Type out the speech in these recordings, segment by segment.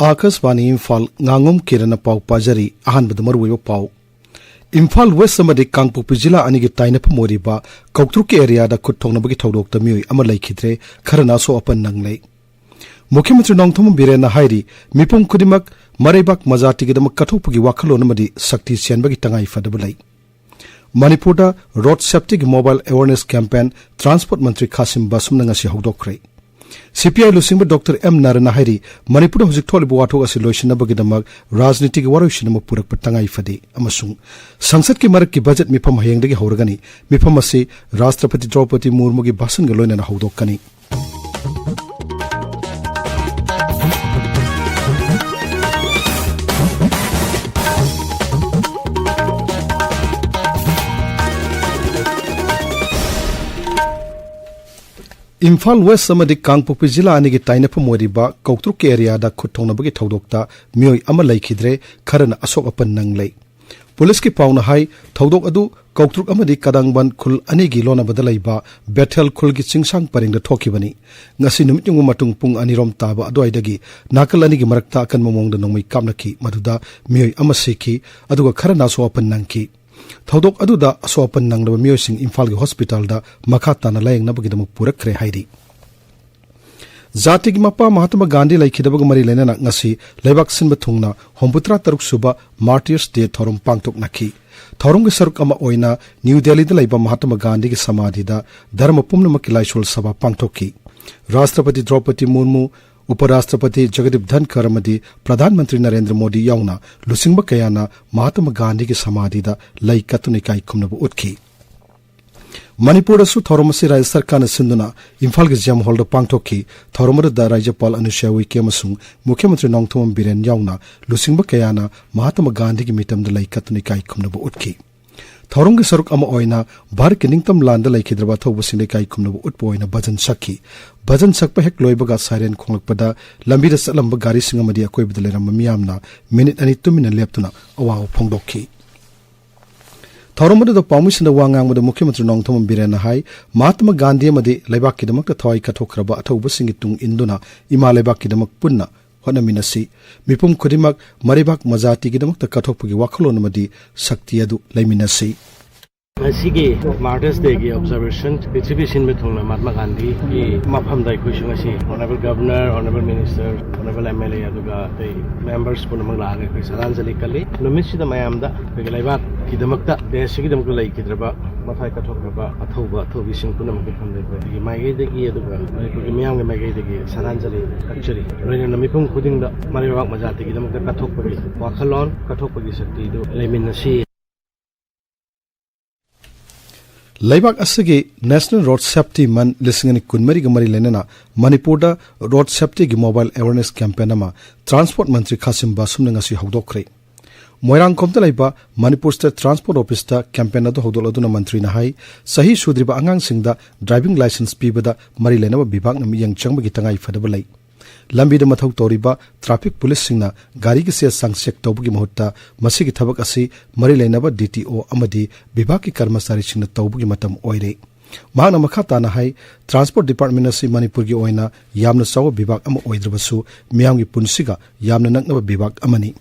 Akashvani Imphal ngangom kirana pau pajari ahanbad marweba pau Imphal West amadi Kangpokpi jila anigi tainapa moriba Kautruk area da khutthongnabagi thodok ta mioi ama laikhidre kharana so apan nanglei Mukhyamantri Nongthom Birena hairi mipum khudimak maraibak majati gidamak kathokpagi wakhalon amadi sakti sianbagi tangai fadabalai Manipur da road safety mobile awareness campaign transport mantri Khasim Basum ngasi hodokre CPI Lusingba Dr. M. Narana Hairi, Manipur Hosik Tolibu Wato as Loishanabagidamag, Rajnitik Warushinam Purak Patangai Fadi, Amasung. Sansat ki Marak ki budget Mipam Hayangdi Horgani, Mipamasi, Rastrapati Draupati Murmugi Basan Galoin and Hodokani. Imphal West amadi Kangpokpi jila anigi tainapa moriba Kautruk area da khutthongnabagi thodokta mioi ama laikhidre kharana asok apan nanglei Police ki pauna hai thodok adu Kautruk amadi Kadangban khul anigi lona badalaiba Bethel khul gi chingsang paringda thokibani ngasi numit yung matung pung anirom taba adoidagi nakal anigi marakta akan momongda nongmai kamnaki maduda mioi ama seki aduga kharana so apan nangki Thodok aduda asopan nanglaba miyosing Imphal gi hospital da makhatana layengnabagidamak purakre hairi Zatigi mapa Mahatma Gandhi laikhidabag mari lenana ngasi lebak sinba thungna homputra taruk suba Martyrs Day thorum pangtok nakhi thorum gi saruk ama oina New Delhi da laiba Mahatma Gandhi gi samadhi da dharma pumnamak laishol sabha pangtokki Rashtrapati Draupadi Murmu Uparashtrapati Jagdeep Dhankar amadi Pradhan Mantri Narendra Modi yauna lusingba kayana Mahatma Gandhi ki samadhi da lai katuni kai khumnabu utkhi Manipur su thoromasi Rajya Sarkar na sinduna Imphal gi jam hall da pangthokki thoromar da Rajyapal Anusha Uike amasung Mukhyamantri Nongthom Biren yauna lusingba kayana Mahatma Gandhi ki mitam da lai katuni kai khumnabu utkhi Thorong saruk ama oina Bharat ki ningtam landa laikhidraba thobusinde kai khumnabu utpo oina bhajan sakhi bhajan sakpa hek loibaga siren khonglakpada lambida salamba gari singamadi akoibada leramma miyamna minute ani 2 minute leptuna awaw phongdokhi Thoromada da permission da wangangmada Mukhyamantri Nongthom Birena hai Mahatma Gandhi amadi laibak kidamak thawai kathokraba athoba singitung induna ima laibak kidamak punna Honaminasi, Mipum Kudimak, Maribak Mazati Gidamak the Katopagi Wakalonamadi, Sakti Adu, Laiminasi. Sige, Martyrs Day observation, exhibition with Mahatma Gandhi, Mapam Dai Kushimasi, Honorable Governor, Honorable Minister, Honorable MLA Aduga, the members Punamala, Saranjali Kali, Nomisi the Mayamda, Pegalaivak, Kidamakta, the Sigidamula Kidraba, Matai Katokraba, Atoba, Tovision Punamaki from the Magadi Aduga, Miam Magadi, Saranjali, actually, Renamipum Kuding the Marivak Mazati, Gidamaka Katopagi, Wakalon, Katopagi Sakti, Leminasi. Laibak asagi National Road Safety Man listening kunmari gamari lenana Manipur da Road Safety gi mobile awareness campaign ama Transport Mantri Khasim Basum ngasi hodokre Moirang komta laiba Manipur State Transport Office da campaign adu hodoladuna mantri na hai sahi sudriba angang singda driving license pibada mari lenaba bibak na miyang changbagi tangai fadabalai Lambi da mathau toriba traffic police singna gari gi se sangsek tawbugi mahutta masigi thabak asi mari leinaba DTO amadi bibaki karmasari singna tawbugi matam oire mahana makhata na hai transport department asi Manipur gi oina yamna saw bibak ama oidrabasu miyamgi punsiga yamna naknaba bibak amani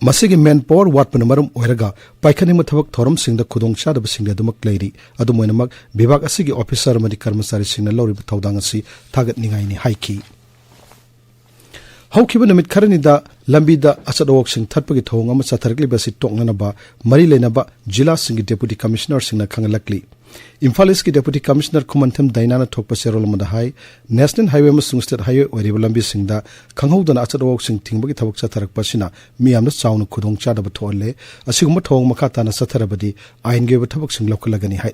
masigi manpower watpana maram oiraga paikhani mathabak thoram singda khudong chadaba singda dumak leiri adu moinamak bibak asigi officer amadi karmasari singna loriba thawdang asi thagat ningai ni haiki Haukiba namit karanida lambida asadawak sing thatpagi thong ama satharkli basi toknanaba mari lenaba jila singi deputy commissioner singna khangalakli Imphal ki deputy commissioner Kumantham Dainana thokpa serol madahai national highway masung state highway oriba lambi singda khanghaudana asadawak sing thingbagi thabak satharakpa sina miyamna chawna khudong chadaba tholle asiguma thong makhatana satharabadi aingge thabak sing lokalagani hai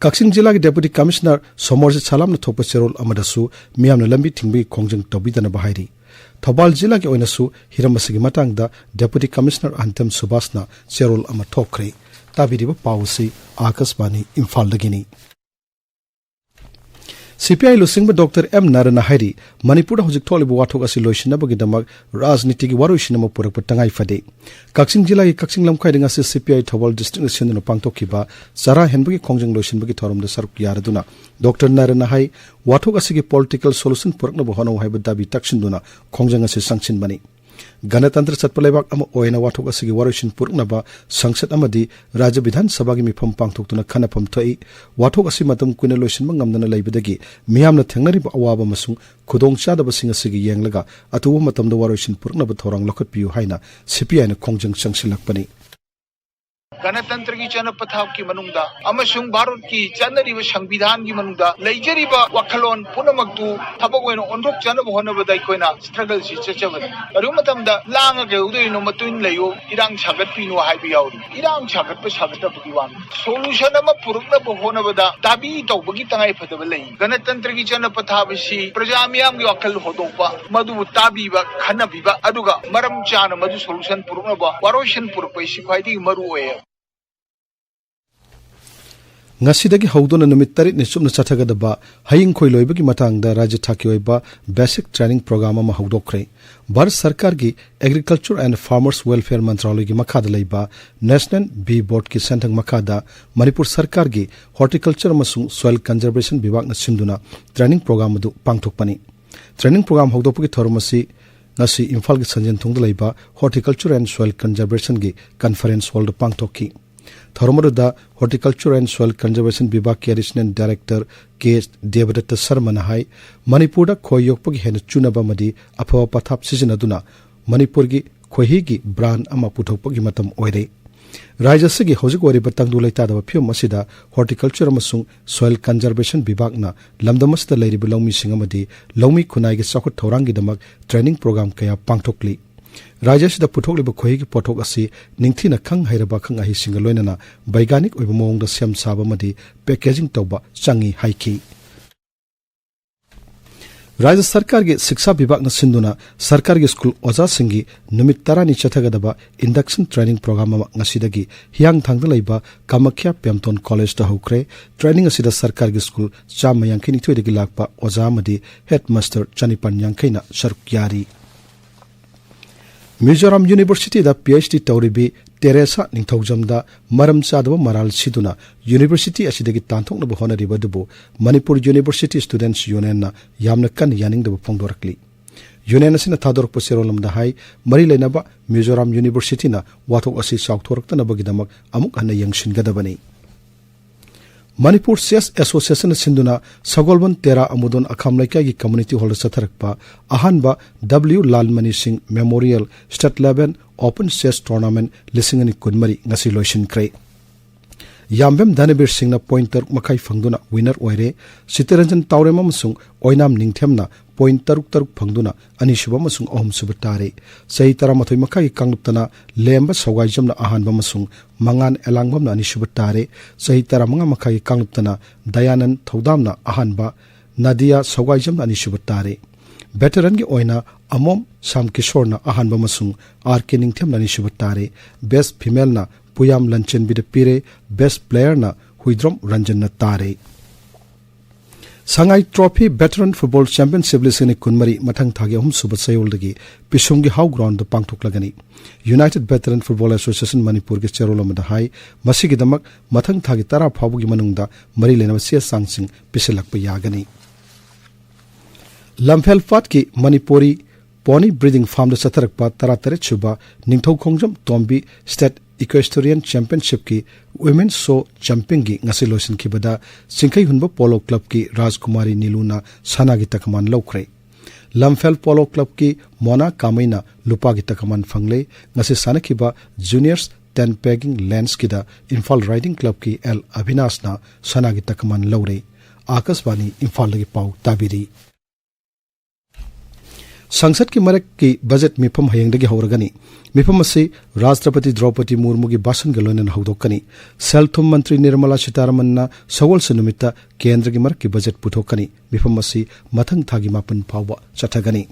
Kaksing Jila Deputy Commissioner Somorji Salam na thopa serol amadasu miyamna lambi thingbi khongjang tobidana bahari Thobal Jila ki oinasu hiramasigi matangda Deputy Commissioner Antam Subasna serol ama thokre tabiriba pawsi Akashvani Imphal dagini CPI lusingba Dr. M Narana Hairi Manipur hojik tholibu wathok asi loisinabagidamag rajnitigi waroisinama purakpa tangai fade Kaksing jila gi Kaksing lamkhai ringa se CPI Thawal district sinduna pangtokkiba sara henbagi khongjang loisinbagi thoramda saruk yaraduna Dr. Narana Hai wathok asigi political solution puraknabu hono haiba dabi taksinduna khongjang asi sangsinbani Ganatantra Satpalebak ama oina wathok asigi waroisin puraknaba sangsat amadi Rajya Vidhan Sabha gi mifam pangtoktuna khanapam thoi wathok asi matam kuina loisinba ngamdana leibadagi miyamna thengnariba awaba masung khudong chadaba singa sigi yenglaga atuwa matamda waroisin puraknaba thorang lokhatpiu haina CPI na khongjang changsilakpani गणतंत्र की चन पथाव की मनुंगदा अमसुंग भारत की चनरिब संविधान की मनुंगदा लेजरिब वखलोन पुनमक्तु थबक ओइन ओनरोक चनब होनबदा Koyna struggle सि चचबद अरु मतमदा लांग के उदयनो मतुइन लेयो इरांग सागत पिनो हाइबि याउरी इरांग सागत प सागत बगी वान सोल्यूशन अम पुरुकनब होनबदा दाबी तौबगी तंगाई फदब लई गणतंत्र की चन पथाव सि प्रजा मियाम की वखल होदोपा मदु ताबीबा खनबीबा अदुगा मरम चान मदु सोल्यूशन पुरुकनब वारोशन पुरुपै सिखाइदि मरु ओय Ngasidagi haudona numit tarit ni sumna chathagadaba haying khoi loibagi matangda rajya thaki oiba basic training program ama haudokre Bharat Sarkar gi Agriculture and Farmers Welfare Mantralay gi makhada leiba National Bee Board ki sentang makhada Manipur Sarkar gi Horticulture amasung Soil Conservation Bibhag na simduna training program adu pangthokpani training program haudopagi thormasi ngasi Imphal gi sanjen thongda leiba Horticulture and Soil Conservation gi conference hall da pangthokki Thormaruda Horticulture and Soil Conservation Bibhag ki Additional Director K. Devadatta Sharma na hai Manipur da khoi yokpagi hena chunaba madi aphawa pathap sizinaduna Manipur gi khohi gi brand ama puthokpagi matam oire Rajya sigi hojik wari batangdu leitadaba phium asida Horticulture amasung Soil Conservation Bibhag na lamdamasda leiriba lawmi singamadi lawmi khunai gi sakhut thorangi damak training program kaya pangthokli Rajya sida puthokliba khoi gi pothok asi ningthina khang hairaba khang ahi singaloinana baiganik oiba mawngda sem saba madi packaging tawba changi haiki Rajya Sarkar gi Shiksha Bibhag na sinduna Sarkar gi school oja singi numit tarani chathagadaba induction training program ama ngasidagi hiang thangda leiba Kamakhya Pemton College da hokre training asida Sarkar gi school chama yankini thoidagi lakpa oja madi headmaster Chanipan yankaina saruk yari Mizoram University da PhD Tauribi Teresa Ningthaujamda Maram Chadaba Maral Siduna University asidagi tanthoknaba honariba dubu Manipur University Students Union na yamna kan yaningdaba phongdorakli Union asina thadorkpa serolamda hai mari leinaba Mizoram University na wathok asi saukthorktanabagi amuk hana yangsingadabani Manipur CS Association sinduna Sagolban Tera Amudon Akhamlaikai gi community hall satharakpa ahanba W Lalmani Singh Memorial State Level Open Chess Tournament lisingani kunmari ngasi loisin kre Yambem Dhanibir Singh na pointer makai phangduna winner oire Sitaranjan Taurem amasung Oinam Ningthemna point taruk phangduna anishuba amasung ahum subatare sei taramathoi makai kangluptana lemba sogaijamna ahanba amasung mangan elangbamna anishubatare sei taramanga makai kangluptana Dayanan Thodamna ahanba Nadia sogaijamna anishubatare veteran gi oina amom Sam Kishorna ahanba amasung RK Ningthemna anishubatare best female na Puyam Lanchen Bidapire best player na Huidrom Ranjan na tare Sangai Trophy Veteran Football Championship lisini kunmari mathang thagi ahum suba sayoldagi pisumgi how ground da pangthoklagani United Veteran Football Association Manipur gi cherolamada hai masigi damak mathang thagi tara phabugi manungda mari lena sia sangsing pisilakpa yagani Lamphel Fat ki Manipuri Pony Breeding Farm da satharakpa taratare chuba ningthau khongjam Tombi State Equestrian Championship ki Women's Show Jumping gi ngasi loisin kibada Singkai Hunba Polo Club ki Rajkumari Niluna Sanagi takaman lokre Lamphel Polo Club ki Mona Kamaina Lupa gi takaman fangle ngasi sanakiba Juniors 10 Pegging Lens ki da Imphal Riding Club ki L Abhinas na Sanagi takaman lawre Akaswani Imphal lagi pau tabiri Sangsad ki marak ki budget mifam hayengdagi hauragani mifam ase Rashtrapati Draupadi Murmu gi basan galoinen haudokani Selthum Mantri Nirmala Sitaraman na Sawal Sanumita Kendra gi marak ki budget puthokani mifam ase mathang thagi mapan phawa chathagani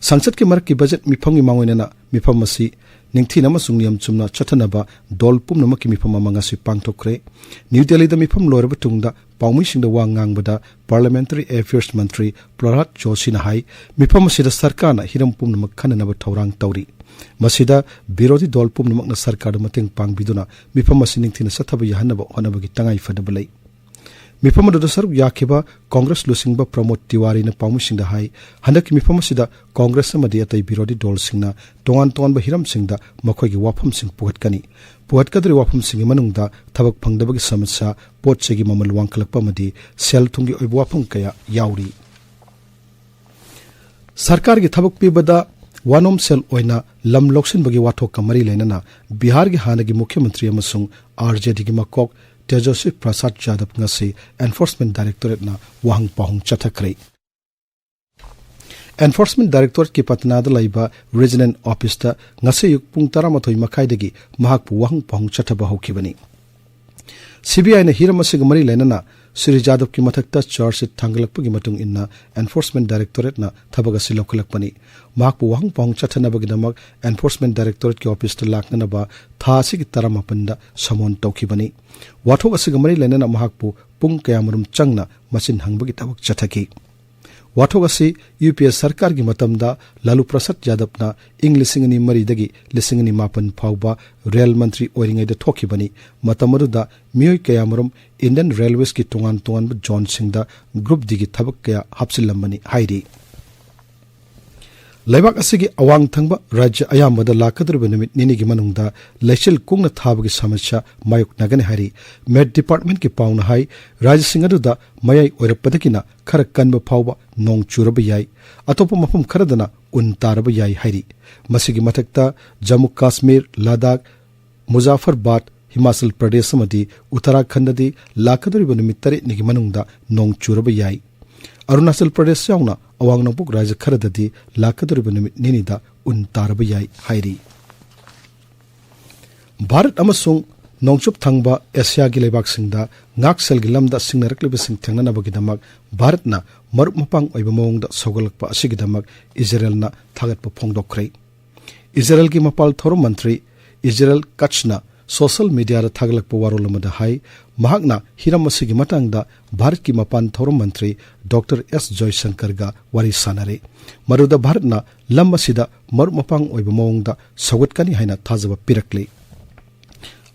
Sangsad ki marak ki budget mifam gi mangoinena mifam ase ningthina amasung niyam chumna chathanaba dolpum namaki mifam amanga si pangthokre New Delhi da mifam loiraba tungda पाउमिसिंग वा ngangbada Parliamentary Affairs Mantri Prahlad Joshi na hai mifam asida sarkar na hiram pumnamak khananaba thorang tawri masida birodi dol pumnamak na sarkar da mateng pangbiduna mifam asining thina sathaba yahanaba honabagi tangai fadabalai mifam da saruk yakhiba Congress lusingba Pramod Tiwari na paumuising da hai handak mifam asida Congress amadi atai birodi dol singna tongan ba hiram singda makhoi gi wafam sing puhatkani puhatkadri wafam singi manungda thabak phangdabagi samasya potchegi mamal wangkalakpa madi sel thungi oibu wafam kaya yauri sarkar gi thabak pibada wanom sel oina lam loksin bagi wathok kamari lenana Bihar gi hanagi mukhyamantri amasung RJD gi makok Tejaswi Prasad Yadav ngasi Enforcement Directorate na wahang pahung chathakre Enforcement Directorate ki Patnada laiba Resident Office ta ngasi yuk pung 12 makai dagi mahakpu wahang pahung chathaba hokibani CBI na hiramasi gamari lenana Sri Yadav ki mathakta charge sheet thangalakpagi matung inna Enforcement Directorate na thabagasi lokalakpani mahakpu wahang pahung chathanabagi damak Enforcement Directorate ki office ta laknanaba thasi ki 18 da samon tawkibani wathok asigamari lenana mahakpu pung kayamarum changna machin hangbagi tabak chathaki wathok asi UPS sarkar gi matamda Lalu Prasad Yadav na ing lisingani mari dagi lisingani mapan phauba rail mantri oiringai da thokibani matamaruda miyoi kayamarum Indian Railways ki tongan John Singda group digi thabak kaya hapsilamani hairi Laibak asigi awang thangba rajya ayambada lakadruba numit nini gi manungda lechil kungna thabagi samasya mayuk nagani hari Med Department ki pauna hai rajya singaduda mayai oirapadakina khara kanba phauba nong churaba yai atopa mafum kharadana un taraba yai hari masigi mathakta Jammu Kashmir Ladakh Muzaffarabad Himachal Pradesh amadi Uttarakhand di lakadruba numit tare nigi manungda nong churaba yai Arunachal Pradesh yauna awang nangpuk rajya kharadadi lakaduriba numit ninida un taraba yai hairi Bharat amasung nongchup thangba Asia gi leibak singda ngaksel gi lamda singnarakliba sing thangnanabagi damak Bharat na marup mapang oiba mawngda sogalakpa asigi damak Israel na thagatpa phongdokhrei Israel gi mapal thorum mantri Israel Kachna social media ra thaglakpa warolamada hai mahakna hiram asigi matangda Bharat ki mapan thorum mantri Dr. S. Joysankar ga wari sanare maruda Bharat na lam asida marup mapang oiba mawngda sogatkani haina thajaba pirakle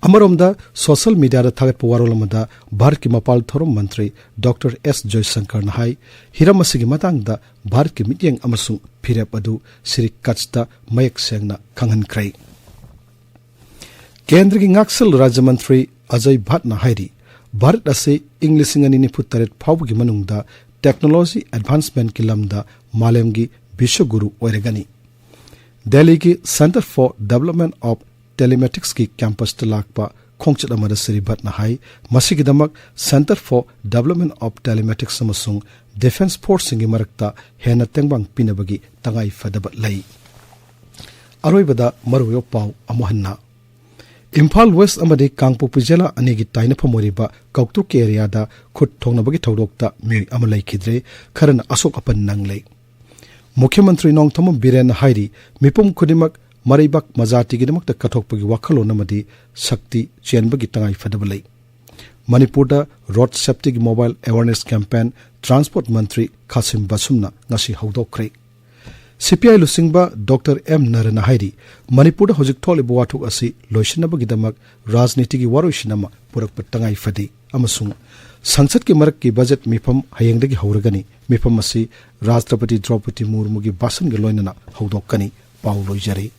Amaromda social media ra thagatpa warolamada Bharat ki mapal thorum mantri Dr. S. Joysankar na hai hiram asigi matangda Bharat ki mityeng amasung phirep adu Sri Kachta mayak sengna khanghankrei Kendra ki ngaksal Rajya Mantri Ajay Bhatt na hairi Bharat ase English ngani ni putaret phawgi manungda technology advancement ki lamda malemgi bishoguru oiregani Delhi ki Center for Development of Telematics ki campus talakpa khongchat amada Sri Bhatt na hai masigi damak Center for Development of Telematics amasung Defense Force ngi marakta hena tengbang pinabagi tangai fadaba lai Aroibada maruyo pau amohanna Imphal West amadi Kangpopi jela anigi taina phamoriba Kauktuk area da khut thongnabagi thodokta mi amalai khidre kharana asok apan nanglei Mukhyamantri Nongthom Biren hairi mipum khudimak maribak majati gidamakta kathokpagi wakhalon amadi shakti chenbagi tangai fadabalai Manipurda road safety mobile awareness campaign transport mantri Kasim Basumna ngasi hawdokre CPI lusingba Dr. M. Narana hairi Manipurda hojik tholibu wathuk asi loisinabagidamak rajniti gi waroishinama purakpa tangai fadi amasung sangsad ki marak ki budget mifam hayengdagi hauragani mifam asi Rashtrapati Draupadi Murmu gi basan gi loinana hawdokkani pau loijare